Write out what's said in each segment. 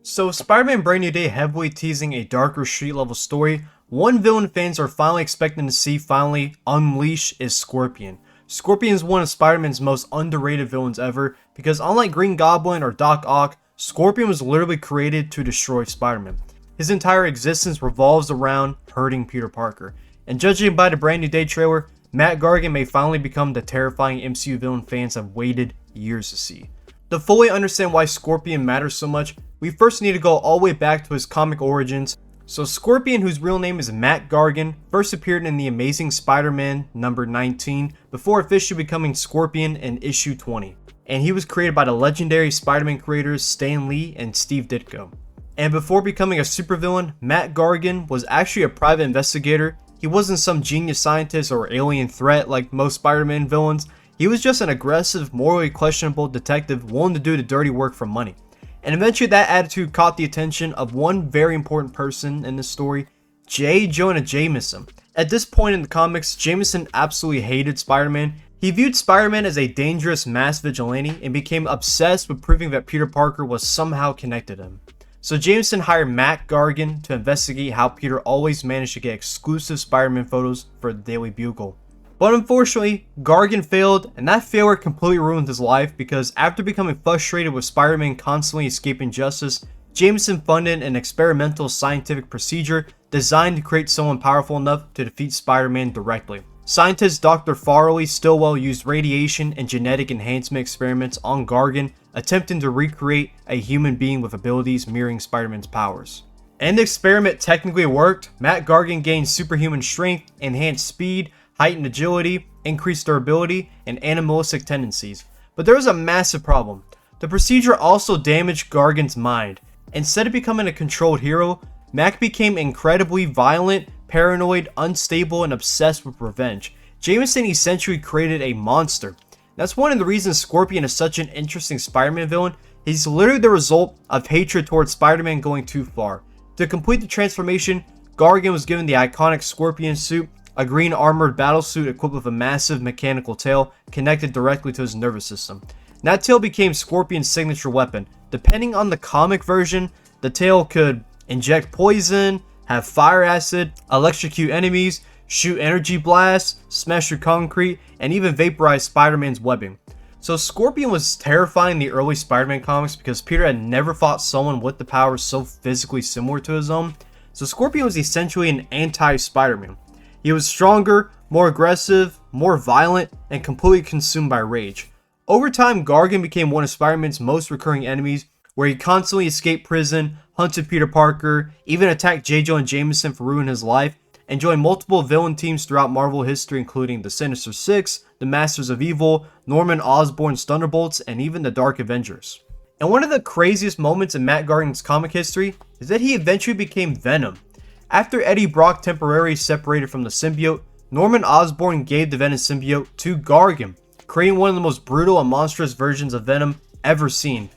So Spider-Man Brand New Day heavily teasing a darker street level story. One villain fans are finally expecting to see finally unleash is Scorpion. Scorpion is one of Spider-Man's most underrated villains ever because unlike Green Goblin or Doc Ock, Scorpion was literally created to destroy Spider-Man. His entire existence revolves around hurting Peter Parker. And judging by the Brand New Day trailer, Mac Gargan may finally become the terrifying MCU villain fans have waited years to see. To fully understand why Scorpion matters so much, we first need to go all the way back to his comic origins. So Scorpion, whose real name is Mac Gargan, first appeared in The Amazing Spider-Man number 19 before officially becoming Scorpion in issue 20. And he was created by the legendary Spider-Man creators Stan Lee and Steve Ditko. And before becoming a supervillain, Mac Gargan was actually a private investigator. He wasn't some genius scientist or alien threat like most Spider-Man villains. He was just an aggressive, morally questionable detective willing to do the dirty work for money. And eventually that attitude caught the attention of one very important person in this story, Jonah Jameson. At this point in the comics, Jameson absolutely hated Spider-Man. He viewed Spider-Man as a dangerous mass vigilante and became obsessed with proving that Peter Parker was somehow connected to him. So Jameson hired Mac Gargan to investigate how Peter always managed to get exclusive Spider-Man photos for the Daily Bugle. But unfortunately, Gargan failed, and that failure completely ruined his life because after becoming frustrated with Spider-Man constantly escaping justice, Jameson funded an experimental scientific procedure designed to create someone powerful enough to defeat Spider-Man directly. Scientist Dr. Farley Stillwell used radiation and genetic enhancement experiments on Gargan, attempting to recreate a human being with abilities mirroring Spider-Man's powers. And the experiment technically worked. Mac Gargan gained superhuman strength, enhanced speed, heightened agility, increased durability, and animalistic tendencies. But there was a massive problem. The procedure also damaged Gargan's mind. Instead of becoming a controlled hero, Mac became incredibly violent, paranoid, unstable, and obsessed with revenge. Jameson essentially created a monster. That's one of the reasons Scorpion is such an interesting Spider-Man villain. He's literally the result of hatred towards Spider-Man going too far. To complete the transformation, Gargan was given the iconic Scorpion suit, a green armored battlesuit equipped with a massive mechanical tail connected directly to his nervous system. That tail became Scorpion's signature weapon. Depending on the comic version, the tail could inject poison, have fire acid, electrocute enemies, shoot energy blasts, smash through concrete, and even vaporize Spider-Man's webbing. So Scorpion was terrifying in the early Spider-Man comics because Peter had never fought someone with the powers so physically similar to his own. So Scorpion was essentially an anti-Spider-Man. He was stronger, more aggressive, more violent, and completely consumed by rage. Over time, Gargan became one of Spider-Man's most recurring enemies, where he constantly escaped prison, hunted Peter Parker, even attacked J. Jonah Jameson for ruining his life, and joined multiple villain teams throughout Marvel history, including the Sinister Six, the Masters of Evil, Norman Osborn's Thunderbolts, and even the Dark Avengers. And one of the craziest moments in Mac Gargan's comic history is that he eventually became Venom. After Eddie Brock temporarily separated from the symbiote, Norman Osborn gave the Venom symbiote to Gargan, creating one of the most brutal and monstrous versions of Venom ever seen.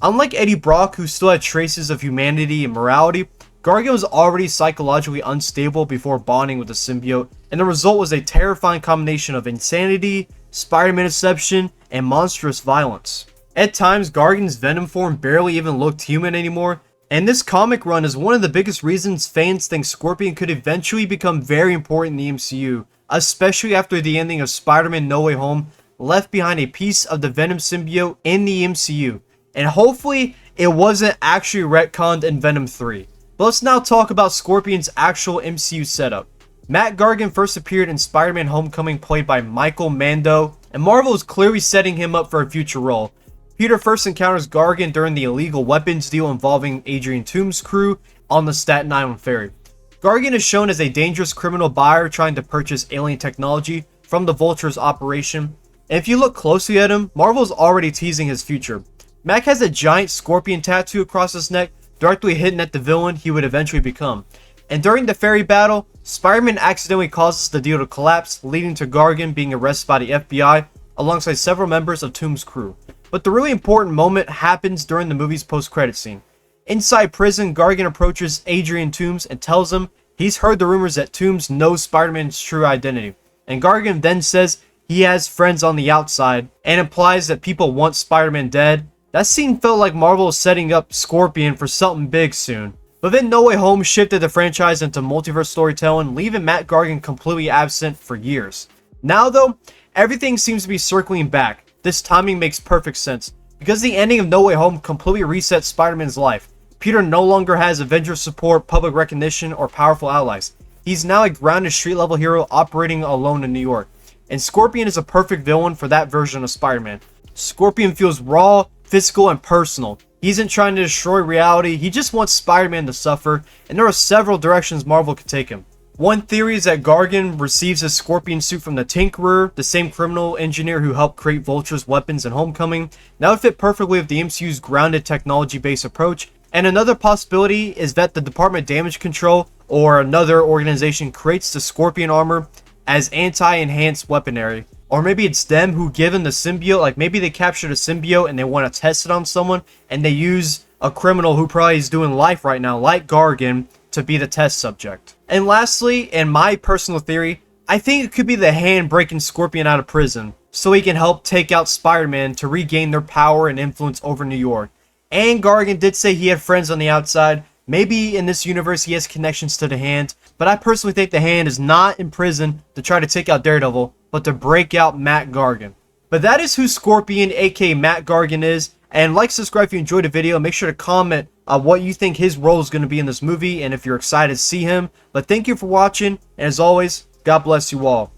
Unlike Eddie Brock, who still had traces of humanity and morality, Gargan was already psychologically unstable before bonding with the symbiote, and the result was a terrifying combination of insanity, Spider-Man-inception, and monstrous violence. At times, Gargan's Venom form barely even looked human anymore, and this comic run is one of the biggest reasons fans think Scorpion could eventually become very important in the MCU, especially after the ending of Spider-Man No Way Home left behind a piece of the Venom symbiote in the MCU, and hopefully it wasn't actually retconned in Venom 3. But let's now talk about Scorpion's actual MCU setup. Mac Gargan first appeared in Spider-Man Homecoming played by Michael Mando, and Marvel is clearly setting him up for a future role. Peter first encounters Gargan during the illegal weapons deal involving Adrian Toome's crew on the Staten Island ferry. Gargan is shown as a dangerous criminal buyer trying to purchase alien technology from the Vulture's operation, and if you look closely at him, Marvel is already teasing his future. Mac has a giant scorpion tattoo across his neck, directly hitting at the villain he would eventually become. And during the ferry battle, Spider-Man accidentally causes the deal to collapse, leading to Gargan being arrested by the FBI alongside several members of Toome's crew. But the really important moment happens during the movie's post-credit scene. Inside prison, Gargan approaches Adrian Toomes and tells him he's heard the rumors that Toomes knows Spider-Man's true identity. And Gargan then says he has friends on the outside and implies that people want Spider-Man dead, That scene felt like Marvel was setting up Scorpion for something big soon. But then No Way Home shifted the franchise into multiverse storytelling, leaving Mac Gargan completely absent for years. Now though, everything seems to be circling back. This timing makes perfect sense, because the ending of No Way Home completely resets Spider-Man's life. Peter no longer has Avengers support, public recognition, or powerful allies. He's now a grounded street-level hero operating alone in New York. And Scorpion is a perfect villain for that version of Spider-Man. Scorpion feels raw, physical, and personal. He isn't trying to destroy reality, he just wants Spider-Man to suffer, and there are several directions Marvel could take him. One theory is that Gargan receives his Scorpion suit from the Tinkerer, the same criminal engineer who helped create Vulture's weapons in Homecoming. That would fit perfectly with the MCU's grounded technology-based approach. And another possibility is that the Department of Damage Control, or another organization, creates the Scorpion armor as anti-enhanced weaponry. Or maybe it's them who give him the symbiote, like maybe they captured a symbiote and they want to test it on someone, and they use a criminal who probably is doing life right now, like Gargan, to be the test subject. And lastly, in my personal theory, I think it could be the Hand breaking Scorpion out of prison, so he can help take out Spider-Man to regain their power and influence over New York. And Gargan did say he had friends on the outside. Maybe in this universe he has connections to the Hand, but I personally think the Hand is not in prison to try to take out Daredevil, but to break out Mac Gargan. But that is who Scorpion, aka Mac Gargan, is. And like, subscribe if you enjoyed the video. Make sure to comment what you think his role is going to be in this movie, and if you're excited to see him. But thank you for watching, and as always, God bless you all.